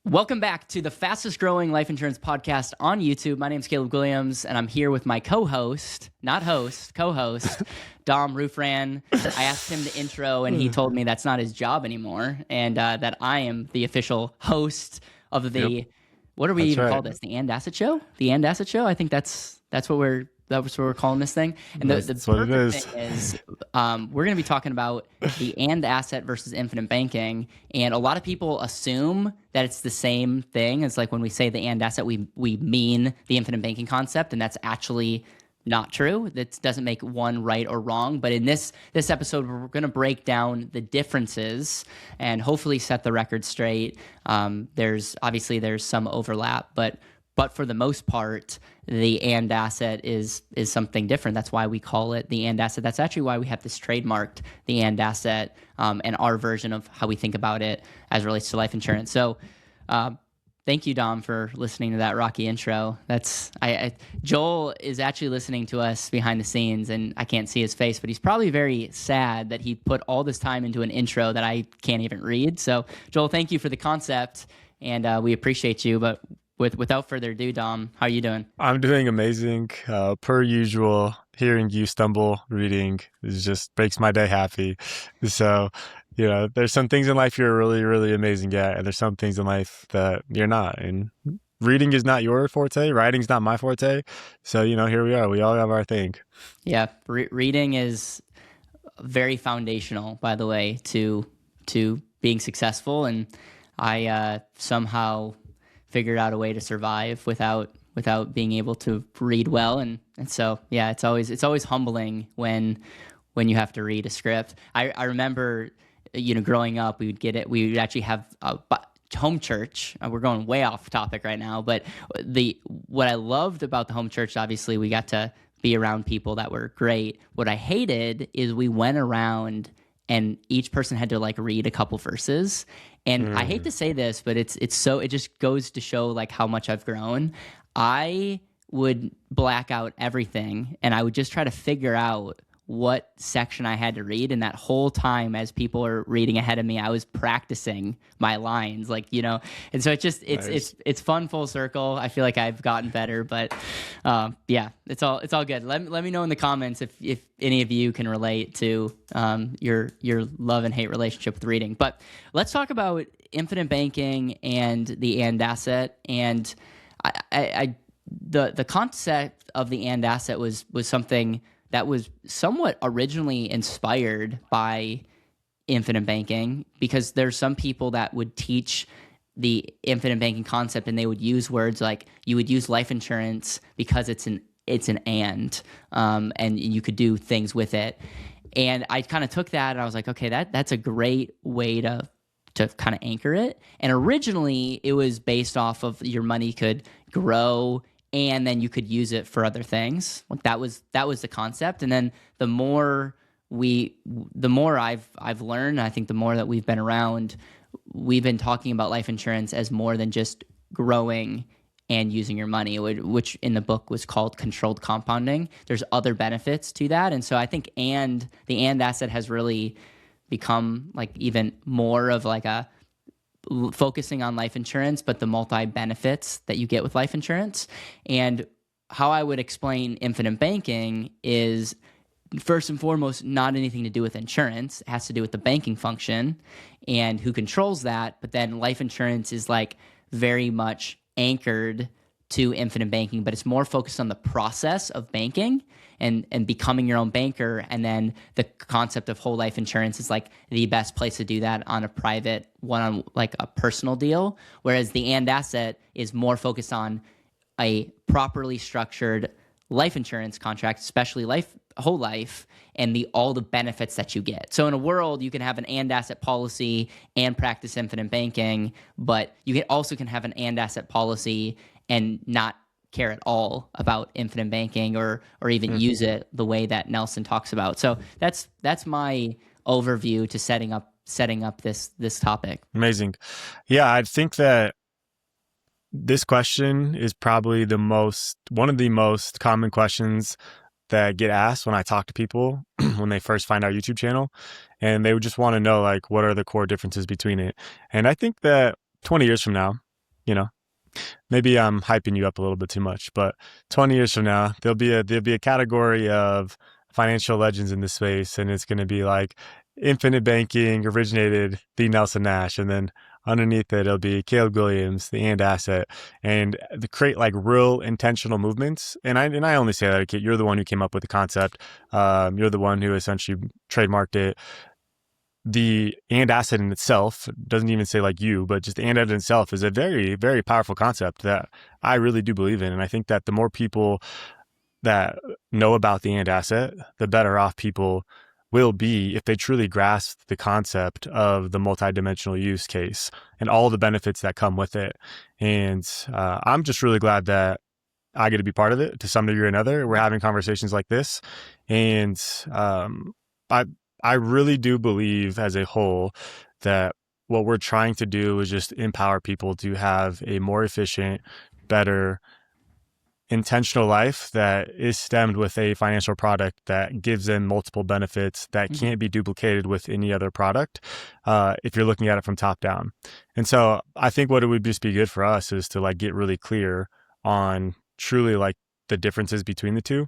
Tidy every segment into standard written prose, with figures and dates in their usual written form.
Welcome back to the fastest growing life insurance podcast on YouTube. My name is Caleb Guilliams, and I'm here with my co-host, not host, co-host, Dom Rufran. I asked him the intro, and he told me that's not his job anymore, and that I am the official host of the, what do we even call this? The And Asset Show? The And Asset Show? I think that's what we're calling this thing. And the perfect thing is we're going to be talking about the and asset versus infinite banking. And a lot of people assume that it's the same thing. It's like when we say the and asset, we mean the infinite banking concept, and that's actually not true. That doesn't make one right or wrong. But in this episode, we're going to break down the differences and hopefully set the record straight. There's some overlap, but for the most part, the and asset is something different. That's why we call it the and asset. That's actually why we have this trademarked, the and asset, and our version of how we think about it as it relates to life insurance. So thank you, Dom, for listening to that rocky intro. Joel is actually listening to us behind the scenes, and I can't see his face, but he's probably very sad that he put all this time into an intro that I can't even read. So Joel, thank you for the concept, and we appreciate you, but without further ado, Dom, how are you doing? I'm doing amazing. Per usual, hearing you stumble reading just makes my day happy. So, there's some things in life you're really, really amazing at, and there's some things in life that you're not. And reading is not your forte. Writing's not my forte. So, here we are. We all have our thing. Yeah, reading is very foundational, by the way, to being successful. And I somehow figured out a way to survive without being able to read well, and so yeah, it's always humbling when you have to read a script. I remember, growing up, we would actually have a home church. We're going way off topic right now, but what I loved about the home church, obviously, we got to be around people that were great. What I hated is we went around and each person had to read a couple verses. And I hate to say this, but it just goes to show how much I've grown. I would black out everything, and I would just try to figure out what section I had to read. And that whole time, as people are reading ahead of me, I was practicing my lines, and so it's fun full circle. I feel like I've gotten better, but yeah, it's all good. Let me know in the comments if any of you can relate to your love and hate relationship with reading. But let's talk about infinite banking and the and asset. And the concept of the and asset was something that was somewhat originally inspired by infinite banking, because there's some people that would teach the infinite banking concept and they would use words like, you would use life insurance because it's an and you could do things with it. And I kind of took that and I was like, okay, that's a great way to kind of anchor it. And originally it was based off of your money could grow and then you could use it for other things. That was the concept. And then the more I've learned, I think the more that we've been around, we've been talking about life insurance as more than just growing and using your money, which in the book was called controlled compounding. There's other benefits to that. And so I think the and asset has really become even more of a focusing on life insurance, but the multi-benefits that you get with life insurance. And how I would explain infinite banking is, first and foremost, not anything to do with insurance. It has to do with the banking function and who controls that. But then life insurance is very much anchored to infinite banking, but it's more focused on the process of banking and becoming your own banker. And then the concept of whole life insurance is the best place to do that on a private one, on a personal deal. Whereas the and asset is more focused on a properly structured life insurance contract, especially whole life, and all the benefits that you get. So in a world, you can have an and asset policy and practice infinite banking, but you also can have an and asset policy and not care at all about infinite banking or even use it the way that Nelson talks about. So that's my overview to setting up this topic. Amazing. Yeah, I think that this question is probably one of the most common questions that get asked when I talk to people when they first find our YouTube channel, and they would just want to know what are the core differences between it. And I think that 20 years from now, maybe I'm hyping you up a little bit too much, but 20 years from now, there'll be a category of financial legends in this space, and it's going to be like infinite banking originated the Nelson Nash, and then underneath it, it'll be Caleb Guilliams, the and asset, and to create like real intentional movements. And I only say that, okay, you're the one who came up with the concept. You're the one who essentially trademarked it. The and asset in itself doesn't even say like you, but just the and asset in itself is a very, very powerful concept that I really do believe in. And I think that the more people that know about the and asset, the better off people will be if they truly grasp the concept of the multidimensional use case and all the benefits that come with it. And I'm just really glad that I get to be part of it to some degree or another. We're having conversations like this. And I really do believe as a whole that what we're trying to do is just empower people to have a more efficient, better, intentional life that is stemmed with a financial product that gives them multiple benefits that can't be duplicated with any other product if you're looking at it from top down. And so I think what it would just be good for us is to like get really clear on truly like the differences between the two,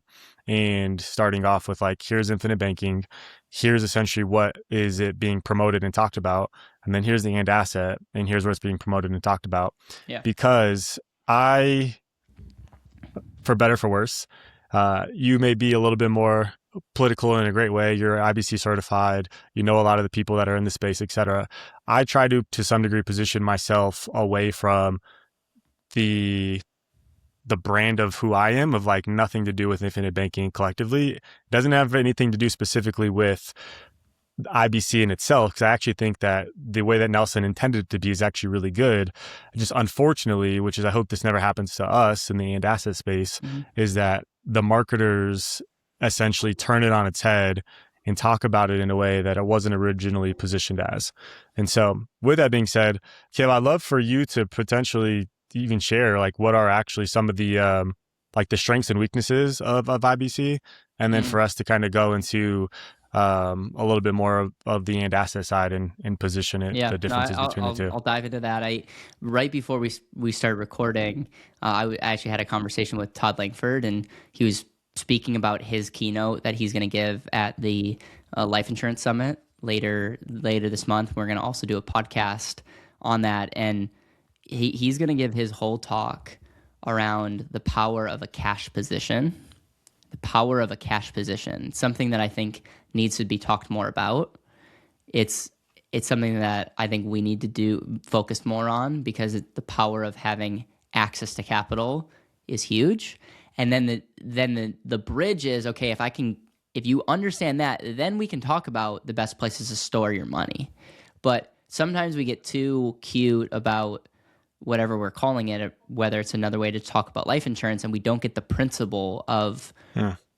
and starting off with like, here's infinite banking, here's essentially what is it being promoted and talked about, and then here's the and asset, and here's what's being promoted and talked about. Yeah. Because for better for worse, you may be a little bit more political in a great way. You're IBC certified, you know a lot of the people that are in the space, etc. I try to some degree position myself away from the brand of who I am, of like nothing to do with infinite banking collectively. It doesn't have anything to do specifically with IBC in itself, because I actually think that the way that Nelson intended it to be is actually really good. Just unfortunately, which is I hope this never happens to us in the and asset space, is that the marketers essentially turn it on its head and talk about it in a way that it wasn't originally positioned as. And so with that being said, Caleb, I'd love for you to potentially even share like what are actually some of the like the strengths and weaknesses of IBC, and then for us to kind of go into a little bit more of the and asset side and position it, the differences between the two. I'll dive into that. Right before we started recording, I actually had a conversation with Todd Langford, and he was speaking about his keynote that he's going to give at the Life Insurance Summit later this month. We're going to also do a podcast on that, and he's going to give his whole talk around the power of a cash position. The power of a cash position, something that I think needs to be talked more about. It's something that I think we need to focus more on, because the power of having access to capital is huge. And then the bridge is, okay, if you understand that, then we can talk about the best places to store your money. But sometimes we get too cute about whatever we're calling it, whether it's another way to talk about life insurance, and we don't get the principle of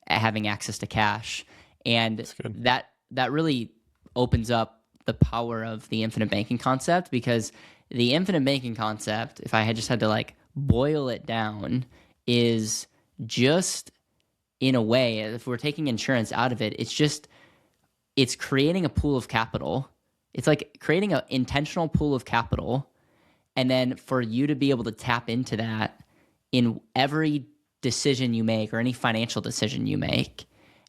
having access to cash. And that really opens up the power of the infinite banking concept, because the infinite banking concept, if I had just had to like boil it down, is just, in a way, if we're taking insurance out of it, it's creating a pool of capital. It's like creating an intentional pool of capital. And then for you to be able to tap into that in every decision you make, or any financial decision you make,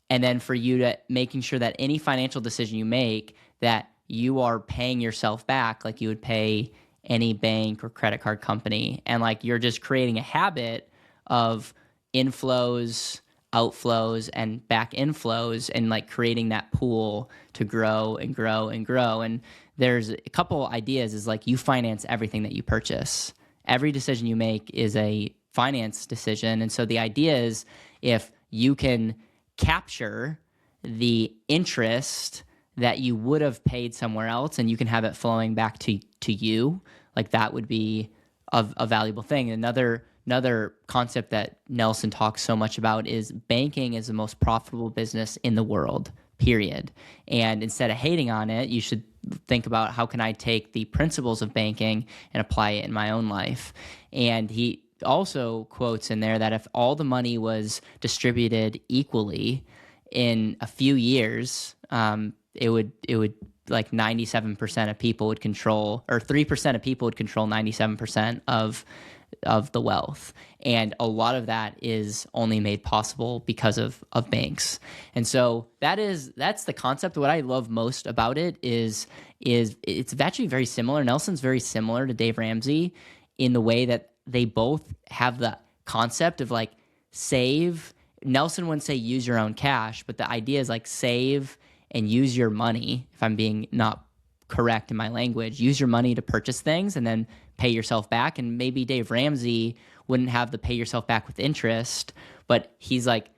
and then for you to making sure that any financial decision you make, that you are paying yourself back like you would pay any bank or credit card company. And like you're just creating a habit of inflows, outflows, and back inflows, and like creating that pool to grow and grow and grow. And there's a couple ideas, is like you finance everything that you purchase. Every decision you make is a finance decision. And so the idea is, if you can capture the interest that you would have paid somewhere else, and you can have it flowing back to you, like that would be a valuable thing. Another concept that Nelson talks so much about is banking is the most profitable business in the world, period. And instead of hating on it, you should think about, how can I take the principles of banking and apply it in my own life? And he also quotes in there that if all the money was distributed equally in a few years, it would like 97% of people would control, or 3% of people would control 97% of the wealth. And a lot of that is only made possible because of banks. And so that's the concept. What I love most about it is it's actually very similar. Nelson's very similar to Dave Ramsey in the way that they both have the concept of like save. Nelson wouldn't say use your own cash, but the idea is like save and use your money. If I'm being not correct in my language, use your money to purchase things and then pay yourself back. And maybe Dave Ramsey wouldn't have the pay yourself back with interest, but he's like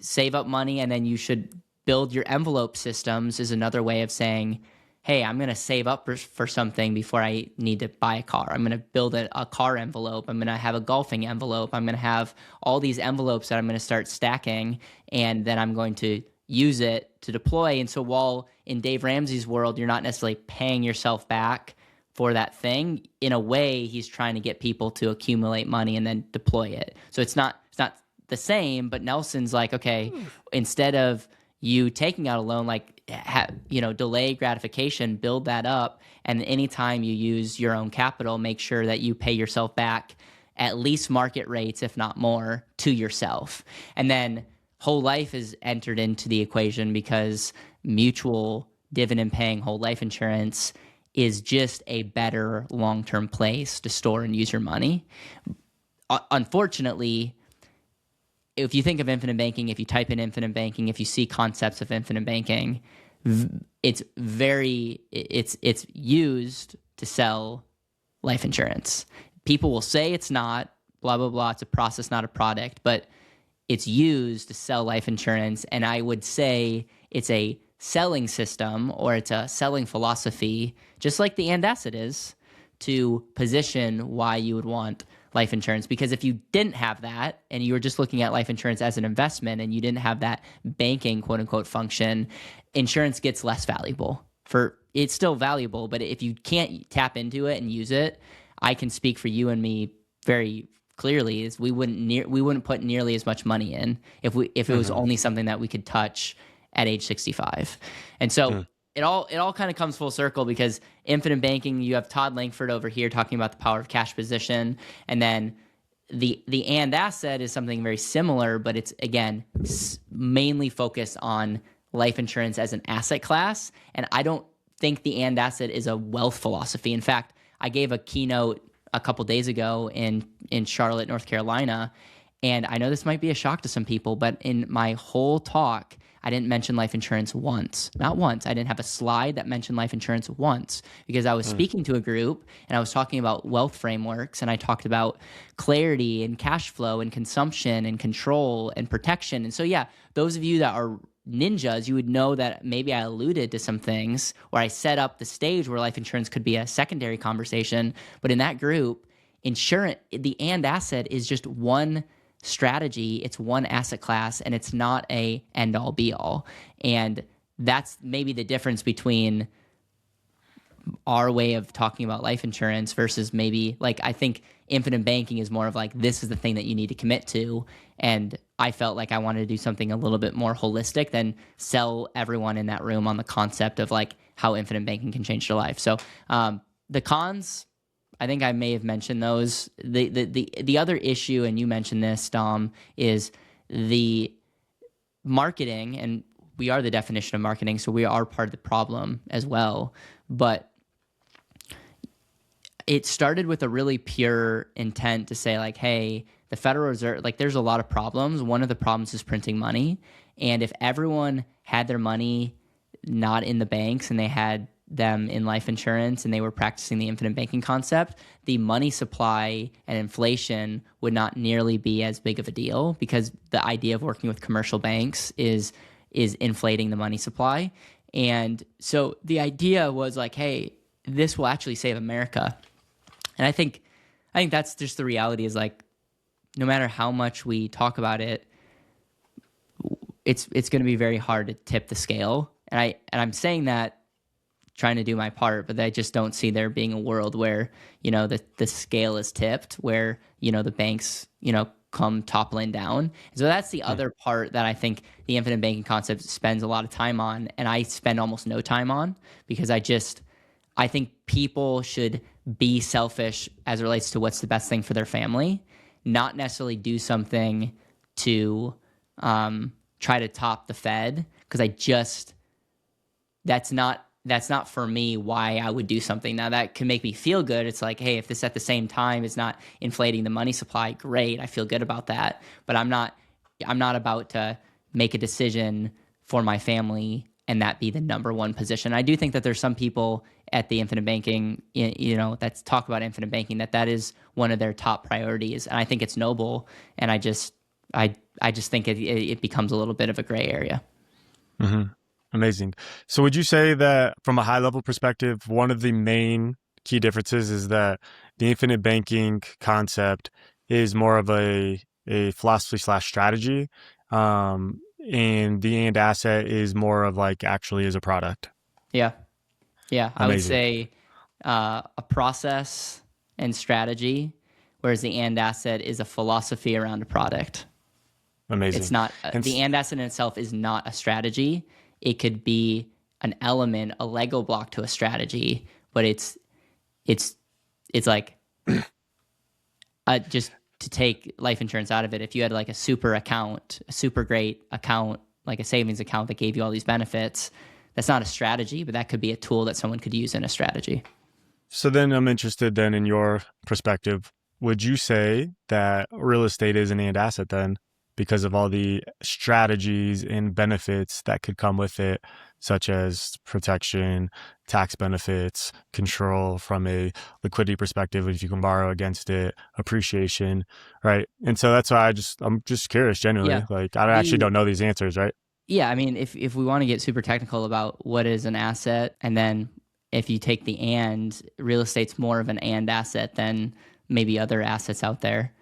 save up money and then you should build your envelope systems is another way of saying, hey, I'm going to save up for something before I need to buy a car. I'm going to build a car envelope. I'm going to have a golfing envelope. I'm going to have all these envelopes that I'm going to start stacking, and then I'm going to use it to deploy. And so while in Dave Ramsey's world, you're not necessarily paying yourself back for that thing, in a way, he's trying to get people to accumulate money and then deploy it. So it's not the same, but Nelson's like, okay, instead of you taking out a loan, like, delay gratification, build that up. And anytime you use your own capital, make sure that you pay yourself back at least market rates, if not more, to yourself. And then whole life is entered into the equation because mutual dividend paying whole life insurance is just a better long-term place to store and use your money. Unfortunately, if you think of infinite banking, if you type in infinite banking, if you see concepts of infinite banking, it's used to sell life insurance. People will say it's not, blah, blah, blah. It's a process, not a product, but it's used to sell life insurance. And I would say it's a selling system, or it's a selling philosophy, just like the and asset is, to position why you would want life insurance. Because if you didn't have that and you were just looking at life insurance as an investment and you didn't have that banking quote unquote function, insurance gets less valuable. It's still valuable, but if you can't tap into it and use it, I can speak for you and me very clearly, is we wouldn't put nearly as much money in if it was only something that we could touch at age 65. And so it all kind of comes full circle, because infinite banking, you have Todd Langford over here talking about the power of cash position, and then the and asset is something very similar, but it's again mainly focused on life insurance as an asset class. And I don't think the and asset is a wealth philosophy. In fact, I gave a keynote a couple days ago in Charlotte, North Carolina, and I know this might be a shock to some people, but in my whole talk, I didn't mention life insurance once. Not once. I didn't have a slide that mentioned life insurance once, because I was speaking to a group and I was talking about wealth frameworks, and I talked about clarity and cash flow and consumption and control and protection. And so, yeah, those of you that are ninjas, you would know that maybe I alluded to some things where I set up the stage where life insurance could be a secondary conversation. But in that group, the and asset is just one strategy, it's one asset class, and it's not a end all be all. And that's maybe the difference between our way of talking about life insurance versus maybe, like, I think infinite banking is more of like, this is the thing that you need to commit to. And I felt like I wanted to do something a little bit more holistic than sell everyone in that room on the concept of like how infinite banking can change their life. So the cons, I think I may have mentioned those. The other issue, and you mentioned this, Dom, is the marketing, and we are the definition of marketing, so we are part of the problem as well. But it started with a really pure intent to say, like, hey, the Federal Reserve, like, there's a lot of problems. One of the problems is printing money. And if everyone had their money not in the banks and they had them in life insurance and they were practicing the infinite banking concept, the money supply and inflation would not nearly be as big of a deal, because the idea of working with commercial banks is inflating the money supply. And so the idea was like, hey, this will actually save America. And I think that's just the reality, is like, no matter how much we talk about it, it's going to be very hard to tip the scale. And I'm saying that trying to do my part, but I just don't see there being a world where, the scale is tipped, where, the banks, come toppling down. So that's the other part that I think the infinite banking concept spends a lot of time on, and I spend almost no time on, because I think people should be selfish as it relates to what's the best thing for their family, not necessarily do something to try to top the Fed, because that's not for me why I would do something. Now that can make me feel good. It's like, hey, if this at the same time is not inflating the money supply, great. I feel good about that. But I'm not about to make a decision for my family and that be the number one position. I do think that there's some people at the infinite banking, that's talk about infinite banking, that is one of their top priorities. And I think it's noble. And I just think it becomes a little bit of a gray area. Mm-hmm. Amazing. So would you say that from a high level perspective, one of the main key differences is that the infinite banking concept is more of a philosophy/strategy, and the and asset is more of like actually is a product? Yeah. Amazing. I would say a process and strategy, whereas the and asset is a philosophy around a product. Amazing. It's not the and asset in itself is not a strategy. It could be an element, a Lego block to a strategy, but it's like just to take life insurance out of it. If you had like a super account, a super great account, like a savings account that gave you all these benefits, that's not a strategy, but that could be a tool that someone could use in a strategy. So then I'm interested then in your perspective. Would you say that real estate is an and asset then, because of all the strategies and benefits that could come with it, such as protection, tax benefits, control from a liquidity perspective, if you can borrow against it, appreciation, right? And so that's why I'm just curious generally. Yeah. Like I actually don't know these answers, right? Yeah, I mean, if we want to get super technical about what is an asset, and then if you take the and, real estate's more of an and asset than maybe other assets out there.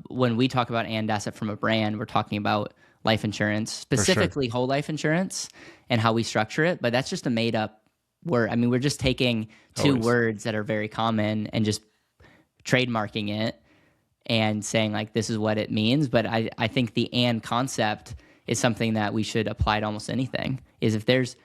When we talk about and asset from a brand, we're talking about life insurance, specifically whole life insurance, and how we structure it. But that's just a made up word. I mean, we're just taking two words that are very common and just trademarking it and saying like, this is what it means. But I think the and concept is something that we should apply to almost anything. Is if there's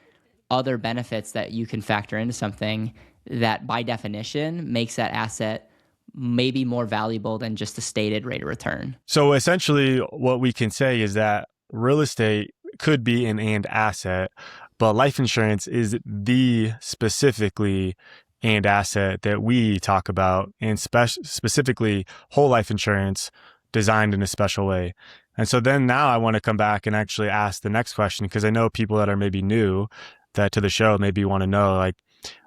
other benefits that you can factor into something, that by definition makes that asset maybe more valuable than just the stated rate of return. So essentially what we can say is that real estate could be an and asset, but life insurance is the specifically and asset that we talk about, and specifically whole life insurance designed in a special way. And so then now I want to come back and actually ask the next question, because I know people that are maybe new that to the show maybe want to know, like,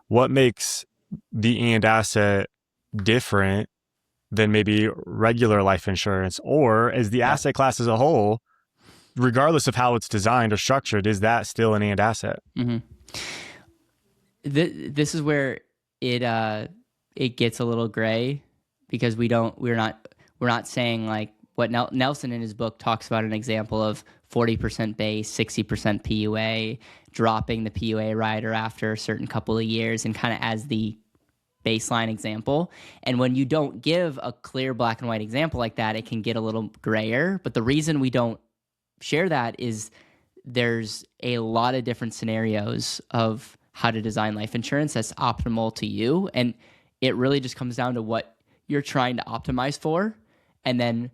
what makes the and asset different than maybe regular life insurance, or is the asset class as a whole, regardless of how it's designed or structured, is that still an and asset? Mm-hmm. This is where it gets a little gray, because we're not saying like what Nelson in his book talks about, an example of 40% base, 60% PUA, dropping the PUA rider after a certain couple of years, and kind of as the baseline example. And when you don't give a clear black and white example like that, it can get a little grayer. But the reason we don't share that is there's a lot of different scenarios of how to design life insurance that's optimal to you. And it really just comes down to what you're trying to optimize for, and then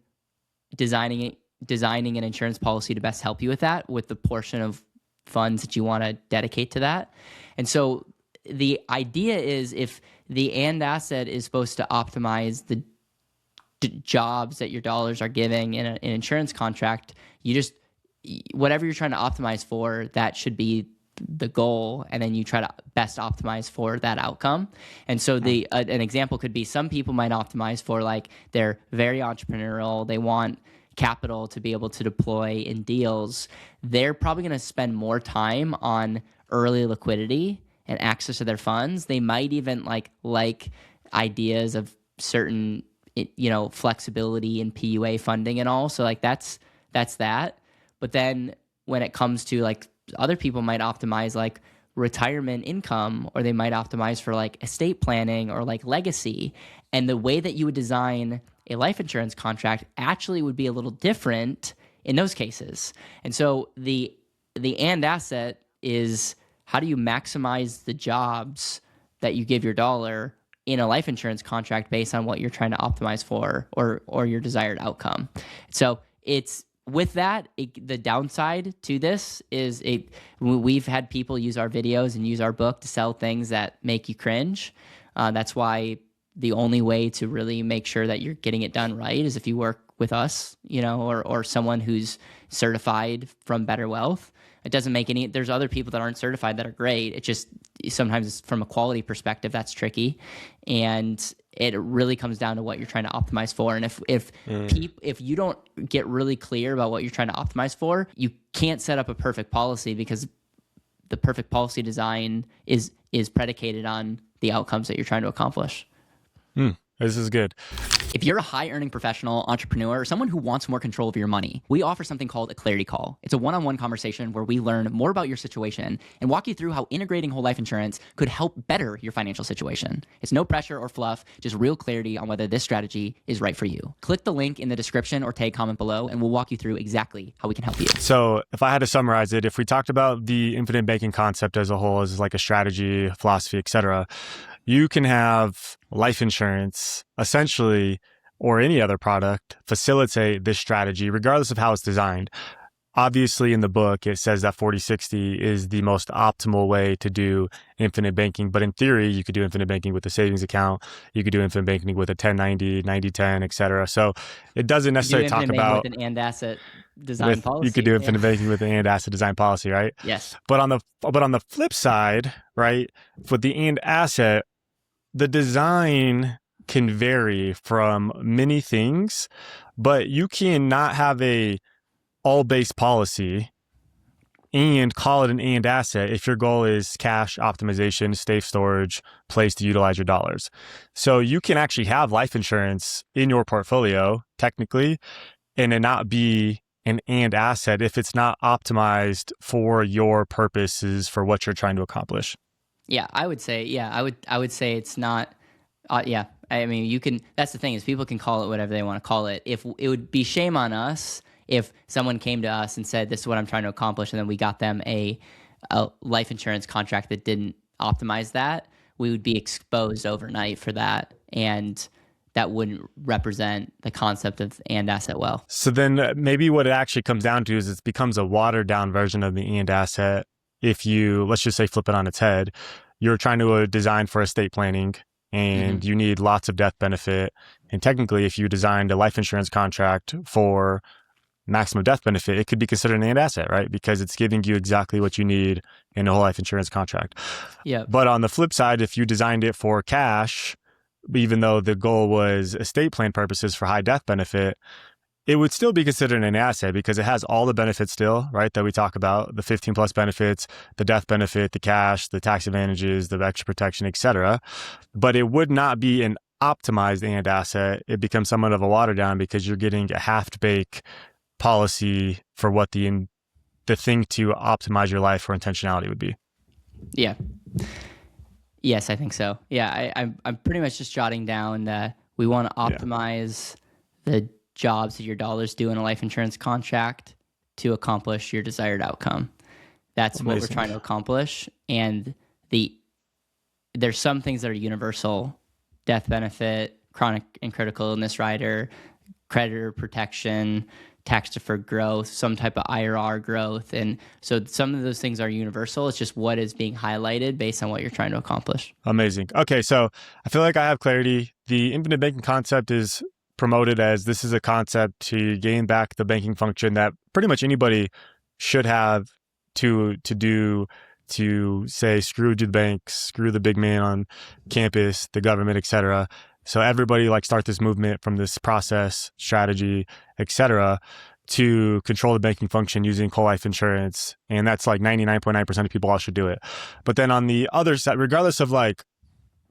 designing an insurance policy to best help you with that, with the portion of funds that you want to dedicate to that. And so the idea is, if the and asset is supposed to optimize the jobs that your dollars are giving in an insurance contract, you just, whatever you're trying to optimize for, that should be the goal, and then you try to best optimize for that outcome. And so an example could be, some people might optimize for, like, they're very entrepreneurial, they want capital to be able to deploy in deals. They're probably going to spend more time on early liquidity and access to their funds. They might even like ideas of certain, flexibility in PUA funding and all. So like that's that. But then when it comes to like, other people might optimize like retirement income, or they might optimize for like estate planning or like legacy. And the way that you would design a life insurance contract actually would be a little different in those cases. And so the and asset is, how do you maximize the jobs that you give your dollar in a life insurance contract based on what you're trying to optimize for, or your desired outcome. So it's with that, the downside to this is we've had people use our videos and use our book to sell things that make you cringe. That's why the only way to really make sure that you're getting it done right is if you work with us, or someone who's certified from Better Wealth. It doesn't make any, there's other people that aren't certified that are great. It just, sometimes from a quality perspective, that's tricky. And it really comes down to what you're trying to optimize for. And if you don't get really clear about what you're trying to optimize for, you can't set up a perfect policy, because the perfect policy design is predicated on the outcomes that you're trying to accomplish. This is good. If you're a high-earning professional, entrepreneur, or someone who wants more control of your money, we offer something called a clarity call. It's a one-on-one conversation where we learn more about your situation and walk you through how integrating whole life insurance could help better your financial situation. It's no pressure or fluff, just real clarity on whether this strategy is right for you. Click the link in the description or tag comment below, and we'll walk you through exactly how we can help you. So if I had to summarize it, if we talked about the infinite banking concept as a whole, as like a strategy, philosophy, etc., you can have life insurance essentially, or any other product, facilitate this strategy regardless of how it's designed. Obviously, in the book, it says that 40-60 is the most optimal way to do infinite banking. But in theory, you could do infinite banking with a savings account. You could do infinite banking with a 1090, 90-10, et cetera. So it doesn't necessarily talk about with an and asset design policy. You could do infinite banking with an and asset design policy, right? Yes. But on the flip side, right, with the and asset, the design can vary from many things, but you cannot have a all-based policy and call it an and asset if your goal is cash optimization, safe storage, place to utilize your dollars. So you can actually have life insurance in your portfolio, technically, and it not be an and asset if it's not optimized for your purposes for what you're trying to accomplish. Yeah, I would say it's not. Yeah, I mean, you can. That's the thing, is people can call it whatever they want to call it. If it would be shame on us if someone came to us and said, "This is what I'm trying to accomplish," and then we got them a life insurance contract that didn't optimize that, we would be exposed overnight for that, and that wouldn't represent the concept of and asset well. So then maybe what it actually comes down to is it becomes a watered down version of the and asset. If you, let's just say, flip it on its head, you're trying to design for estate planning and you need lots of death benefit. And technically, if you designed a life insurance contract for maximum death benefit, it could be considered an and asset, right? Because it's giving you exactly what you need in a whole life insurance contract. Yeah. But on the flip side, if you designed it for cash, even though the goal was estate plan purposes for high death benefit, it would still be considered an asset because it has all the benefits still, right, that we talk about, the 15 plus benefits, the death benefit, the cash, the tax advantages, the extra protection, et cetera. But it would not be an optimized and asset. It becomes somewhat of a watered down because you're getting a half-baked policy for what the thing to optimize your life for intentionality would be. Yeah. Yes, I think so. Yeah, I'm pretty much just jotting down that we want to optimize the jobs that your dollars do in a life insurance contract to accomplish your desired outcome. That's what we're trying to accomplish. And there's some things that are universal: death benefit, chronic and critical illness rider, creditor protection, tax deferred growth, some type of IRR growth. And so some of those things are universal. It's just what is being highlighted based on what you're trying to accomplish. Amazing. Okay, so I feel like I have clarity. The infinite banking concept is promoted as this is a concept to gain back the banking function that pretty much anybody should have to say screw the banks, screw the big man on campus, the government, etc. So everybody start this movement from this process, strategy, etc., to control the banking function using whole life insurance. And that's 99.9% of people all should do it. But then on the other side, regardless of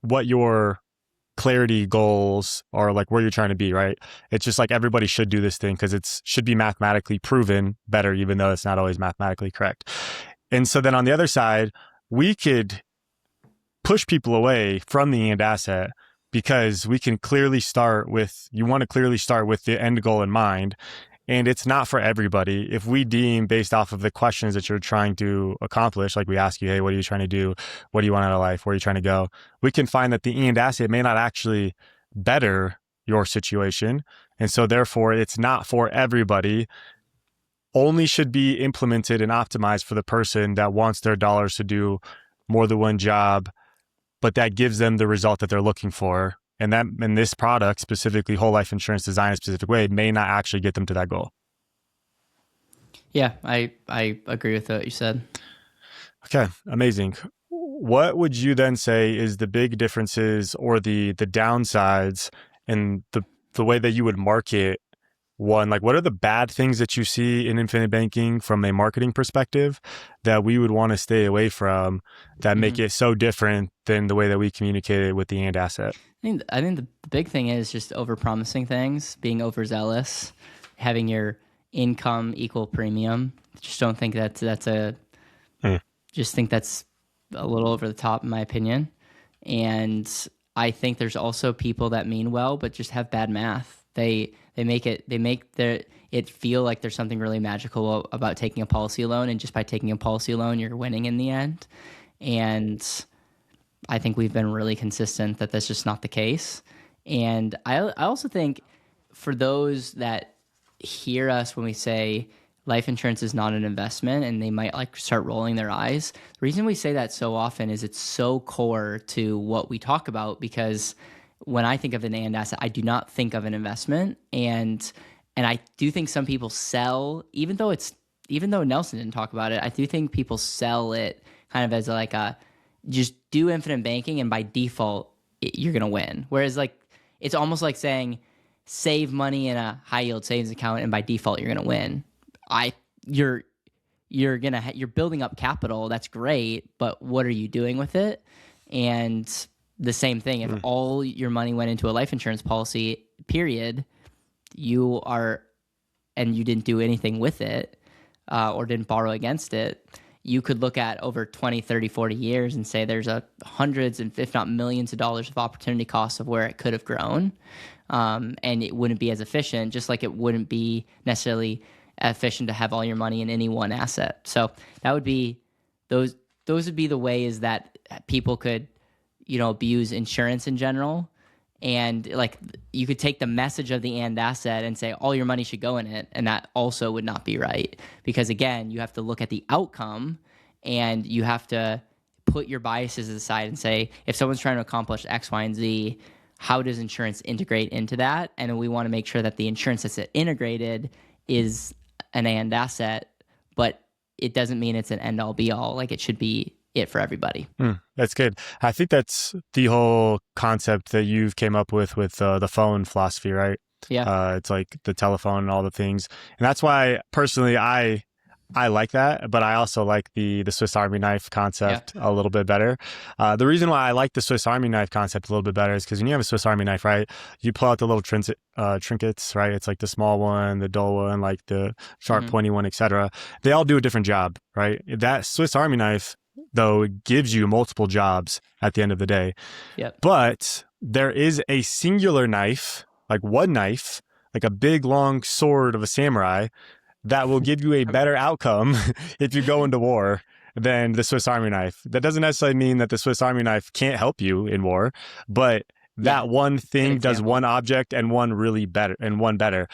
what your clarity goals or where you're trying to be, right? It's just everybody should do this thing because it should be mathematically proven better, even though it's not always mathematically correct. And so then on the other side, we could push people away from the and asset because we can clearly start with, you want to clearly start with the end goal in mind. And it's not for everybody. If we deem based off of the questions that you're trying to accomplish, like we ask you, hey, what are you trying to do? What do you want out of life? Where are you trying to go? We can find that the and asset may not actually better your situation. And so therefore it's not for everybody, only should be implemented and optimized for the person that wants their dollars to do more than one job, but that gives them the result that they're looking for. And that, in this product, specifically whole life insurance designed a specific way, may not actually get them to that goal. Yeah, I agree with what you said. Okay, amazing. What would you then say is the big differences or the downsides in the way that you would market one? Like, what are the bad things that you see in infinite banking from a marketing perspective that we would want to stay away from that make it so different than the way that we communicate it with the and asset? I think the big thing is just overpromising things, being overzealous, having your income equal premium. Just don't think just think that's a little over the top, in my opinion. And I think there's also people that mean well, but just have bad math. They make it feel like there's something really magical about taking a policy loan, and just by taking a policy loan, you're winning in the end. And I think we've been really consistent that that's just not the case. And I also think for those that hear us when we say life insurance is not an investment and they might like start rolling their eyes, the reason we say that so often is it's so core to what we talk about, because when I think of an and asset, I do not think of an investment. And I do think some people sell, even though Nelson didn't talk about it, I do think people sell it kind of as like a, just do infinite banking and by default you're going to win. Whereas like, it's almost like saying save money in a high yield savings account and by default you're going to win. You're building up capital. That's great. But what are you doing with it? And the same thing, if all your money went into a life insurance policy, period, and you didn't do anything with it or didn't borrow against it, you could look at over 20, 30, 40 years and say there's hundreds and if not millions of dollars of opportunity costs of where it could have grown. And it wouldn't be as efficient, just like it wouldn't be necessarily efficient to have all your money in any one asset. So that would be those would be the ways that people could, abuse insurance in general. And like you could take the message of the and asset and say all your money should go in it, and that also would not be right, because again, you have to look at the outcome and you have to put your biases aside and say, if someone's trying to accomplish X, Y, and Z, how does insurance integrate into that? And we want to make sure that the insurance that's integrated is an and asset, but it doesn't mean it's an end all be all. Like it should be it for everybody. That's good. I think that's the whole concept that you've came up with the phone philosophy, right? Yeah. It's like the telephone and all the things. And that's why personally I like that, but I also like the Swiss Army knife concept a little bit better. The reason why I like the Swiss Army knife concept a little bit better is because when you have a Swiss Army knife, right, you pull out the little trinkets, right? It's like the small one, the dull one, like the sharp pointy one, etc. They all do a different job, right? That Swiss Army knife, though, it gives you multiple jobs at the end of the day. Yep. But there is a singular knife, like one knife, like a big long sword of a samurai, that will give you a better outcome if you go into war than the Swiss Army knife. That doesn't necessarily mean that the Swiss Army knife can't help you in war, but that one thing does one object and one better.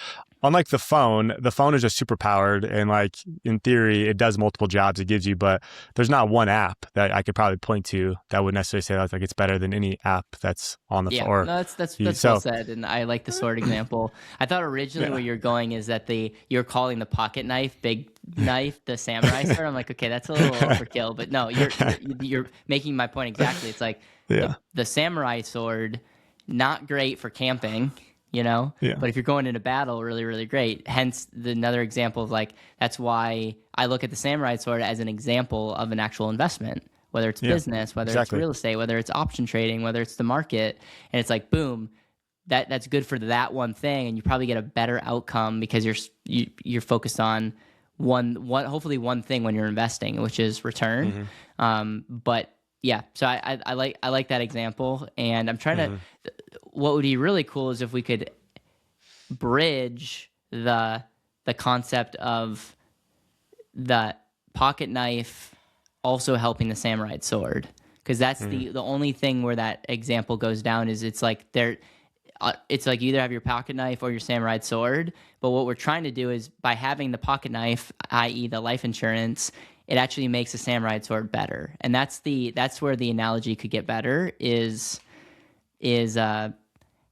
Unlike the phone is just super powered, and like in theory it does multiple jobs it gives you, but there's not one app that I could probably point to that would necessarily say like it's better than any app that's on the phone. No, that's well said, and I like the sword example. I thought originally where you're going is that you're calling the pocket knife big knife the samurai sword. I'm like, okay, that's a little overkill, but no, you're making my point exactly. It's like the samurai sword, not great for camping. But if you're going into battle, really, really great. Hence another example of like, that's why I look at the samurai sword as an example of an actual investment, whether it's business, whether it's real estate, whether it's option trading, whether it's the market. And it's like, boom, that's good for that one thing. And you probably get a better outcome because you're focused on hopefully one thing when you're investing, which is return. But Yeah. So I like that example, and I'm trying to. What would be really cool is if we could bridge the concept of the pocket knife also helping the samurai sword, because that's the only thing where that example goes down is it's like it's like you either have your pocket knife or your samurai sword. But what we're trying to do is by having the pocket knife, i.e. the life insurance, it actually makes the samurai sword better. And that's where the analogy could get better is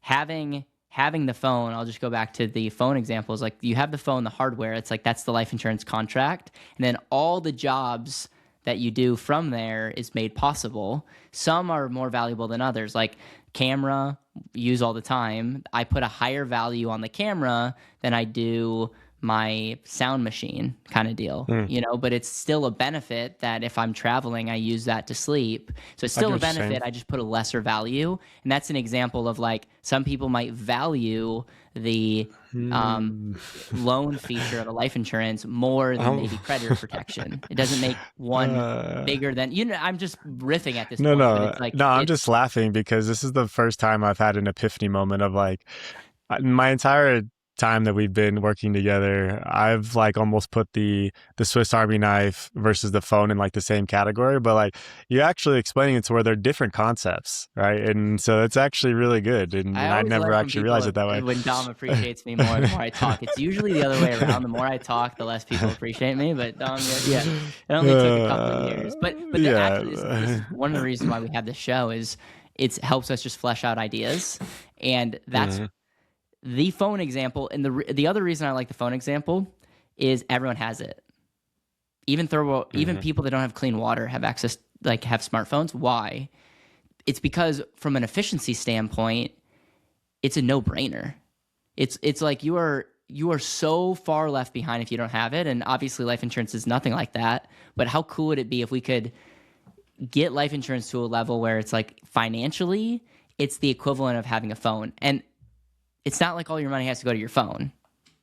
having the phone. I'll just go back to the phone examples. Like you have the phone, the hardware, it's like that's the life insurance contract. And then all the jobs that you do from there is made possible. Some are more valuable than others. Like camera, use all the time. I put a higher value on the camera than I do my sound machine kind of deal, but it's still a benefit that if I'm traveling, I use that to sleep. So it's still a benefit. I just put a lesser value. And that's an example of like some people might value the loan feature of a life insurance more than maybe creditor protection. It doesn't make one bigger than, I'm just riffing at this point. But it's like, I'm just laughing because this is the first time I've had an epiphany moment of like my entire time that we've been working together, I've like almost put the Swiss Army knife versus the phone in like the same category, but like you're actually explaining it to where they're different concepts, right? And so it's actually really good. And I never actually realized it that way. When Dom appreciates me more, the more I talk. It's usually the other way around. The more I talk, the less people appreciate me. But Dom, yeah, it only took a couple of years. But actually, this is one of the reasons why we have this show is it helps us just flesh out ideas, and that's. The phone example, and the other reason I like the phone example is everyone has it. Even people that don't have clean water have access, like have smartphones. Why? It's because from an efficiency standpoint, it's a no-brainer. It's like you are so far left behind if you don't have it, and obviously life insurance is nothing like that. But how cool would it be if we could get life insurance to a level where it's like financially, it's the equivalent of having a phone. And it's not like all your money has to go to your phone,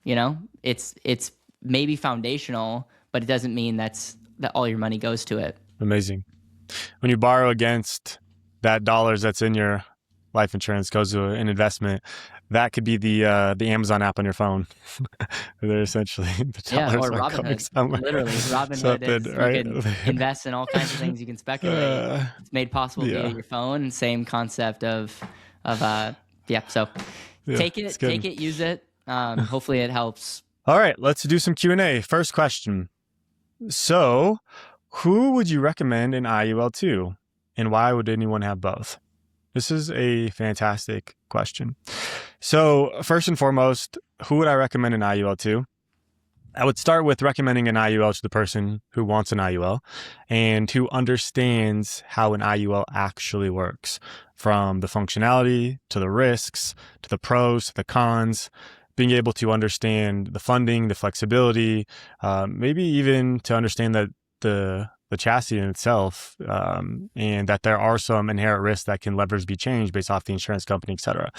It's maybe foundational, but it doesn't mean that all your money goes to it. Amazing. When you borrow against that dollars that's in your life insurance goes to an investment, that could be the Amazon app on your phone. They're essentially the dollars or Robinhood. Literally, Robinhood is right? You can invest in all kinds of things. You can speculate. It's made possible via your phone. Same concept of So. Yeah, take it, use it. Hopefully it helps. All right, let's do some Q&A. First question. So, who would you recommend an IUL to, and why would anyone have both? This is a fantastic question. So, first and foremost, who would I recommend an IUL to? I would start with recommending an IUL to the person who wants an IUL and who understands how an IUL actually works, from the functionality to the risks, to the pros, to the cons, being able to understand the funding, the flexibility, maybe even to understand that the chassis in itself, and that there are some inherent risks that can leverage be changed based off the insurance company, et cetera.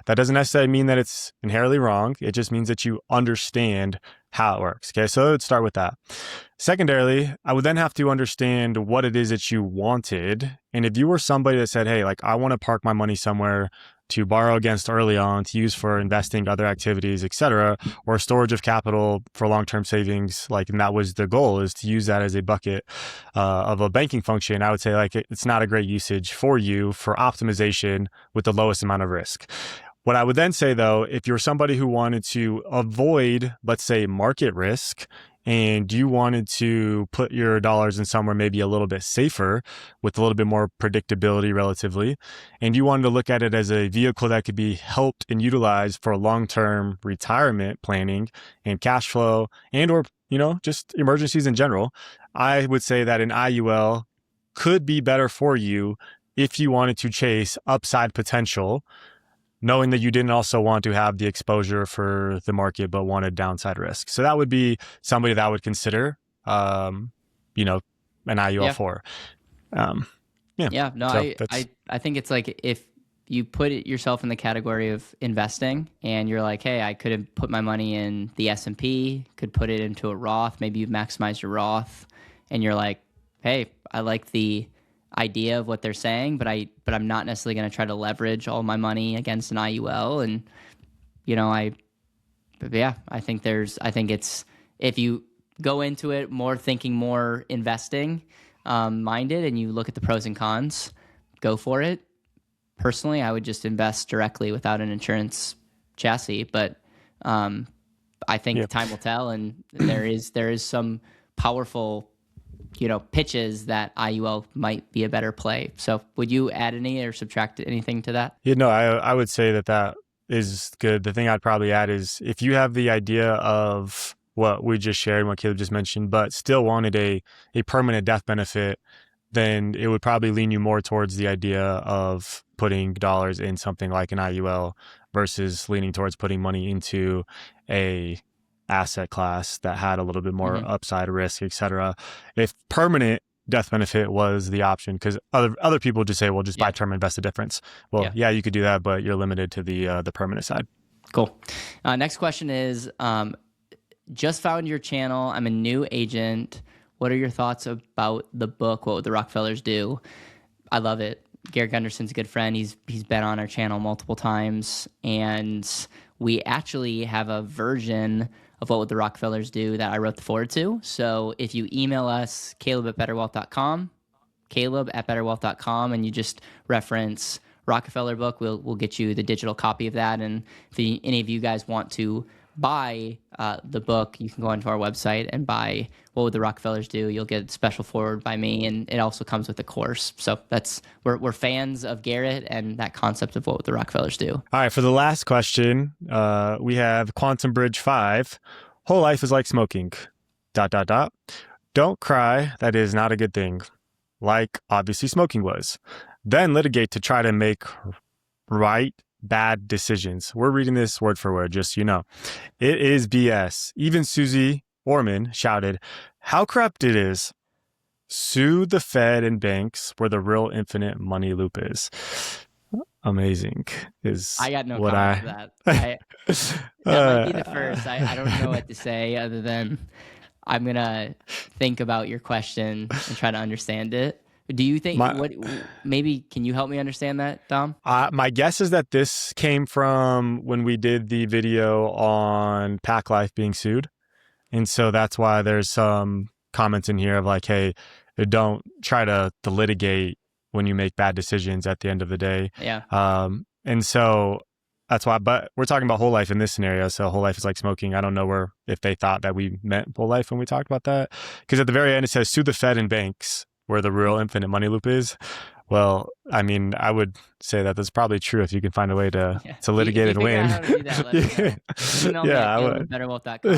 That doesn't necessarily mean that it's inherently wrong. It just means that you understand how it works. Okay, so let's start with that. Secondarily, I would then have to understand what it is that you wanted. And if you were somebody that said, hey, like I want to park my money somewhere to borrow against early on, to use for investing, other activities, et cetera, or storage of capital for long-term savings, and that was the goal, is to use that as a bucket of a banking function, I would say it's not a great usage for you for optimization with the lowest amount of risk. What I would then say, though, if you're somebody who wanted to avoid, let's say, market risk, and you wanted to put your dollars in somewhere maybe a little bit safer with a little bit more predictability relatively, and you wanted to look at it as a vehicle that could be helped and utilized for long-term retirement planning and cash flow and or, just emergencies in general, I would say that an IUL could be better for you if you wanted to chase upside potential, knowing that you didn't also want to have the exposure for the market, but wanted downside risk. So that would be somebody that I would consider, an IUL for. I think it's like if you put yourself in the category of investing and you're like, hey, I could have put my money in the S&P, could put it into a Roth. Maybe you've maximized your Roth and you're like, hey, I like the idea of what they're saying, but I'm not necessarily going to try to leverage all my money against an IUL. And I think it's, if you go into it more thinking more investing minded and you look at the pros and cons, go for it. Personally, I would just invest directly without an insurance chassis, but I think time will tell, and there is some powerful pitches that IUL might be a better play. So would you add any or subtract anything to that? I would say that is good. The thing I'd probably add is if you have the idea of what we just shared, what Caleb just mentioned, but still wanted a permanent death benefit, then it would probably lean you more towards the idea of putting dollars in something like an IUL versus leaning towards putting money into a asset class that had a little bit more upside risk, etc. If permanent death benefit was the option, because other people just say, well, just buy term, invest the difference. Well, you could do that, but you're limited to the permanent side. Cool. Next question is, just found your channel. I'm a new agent. What are your thoughts about the book, What Would the Rockefellers Do? I love it. Garrett Gunderson's a good friend. He's been on our channel multiple times, and we actually have a version of What Would the Rockefellers Do that I wrote the forward to. So if you email us, caleb@betterwealth.com, and you just reference Rockefeller book, we'll get you the digital copy of that. And if any of you guys want to buy the book, you can go onto our website and buy What Would the Rockefellers Do. You'll get a special forward by me, and it also comes with a course. So we're fans of Garrett and that concept of What Would the Rockefellers Do. All right, for the last question, we have Quantum Bridge 5. Whole life is like smoking. ... Don't cry. That is not a good thing. Like obviously smoking was. Then litigate to try to make right bad decisions. We're reading this word for word, just so you know. It is BS. Even Susie Orman shouted, how corrupt it is. Sue the Fed and banks where the real infinite money loop is. Amazing is I got no what comment to that. That might be the first. I don't know what to say other than I'm going to think about your question and try to understand it. Do you think maybe can you help me understand that, Dom? My guess is that this came from when we did the video on Pack Life being sued. And so that's why there's some comments in here of like, hey, don't try to litigate when you make bad decisions at the end of the day. Yeah. And so that's why, but we're talking about whole life in this scenario. So whole life is like smoking. I don't know if they thought that we meant whole life when we talked about that. Because at the very end, it says sue the Fed and banks where the real infinite money loop is. Well, I mean, I would say that that's probably true if you can find a way to litigate and win. Out how to do that, let us know. I would. Betterwealth.com.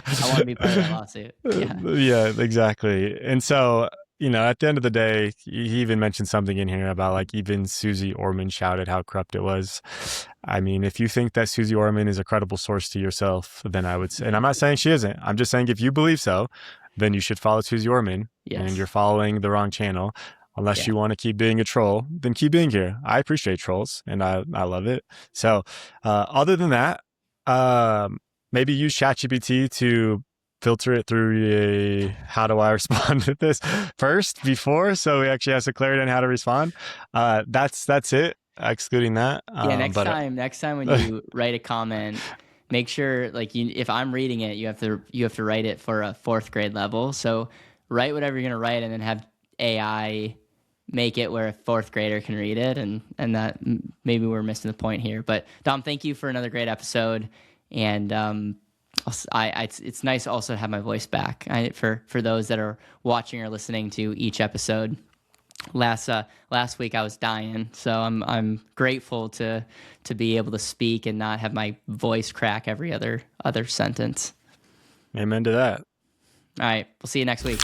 I want to be part of that lawsuit. Yeah, exactly. And so, at the end of the day, he even mentioned something in here about like even Susie Orman shouted how corrupt it was. I mean, if you think that Susie Orman is a credible source to yourself, then I would say, and I'm not saying she isn't. I'm just saying if you believe so, then you should follow Susie Orman. Yes. And you're following the wrong channel. Unless you want to keep being a troll, then keep being here. I appreciate trolls and I love it. So other than that, maybe use ChatGPT to filter it through how do I respond to this first before, so we actually have some clarity on how to respond. That's it, excluding that. Next time when you write a comment, make sure if I'm reading it, you have to write it for a 4th grade level. So write whatever you're going to write and then have AI make it where a 4th grader can read it, and that maybe we're missing the point here. But Dom, thank you for another great episode, and it's nice also to have my voice back. For those that are watching or listening to each episode, last week I was dying, so I'm grateful to be able to speak and not have my voice crack every other sentence. Amen to that. All right, we'll see you next week.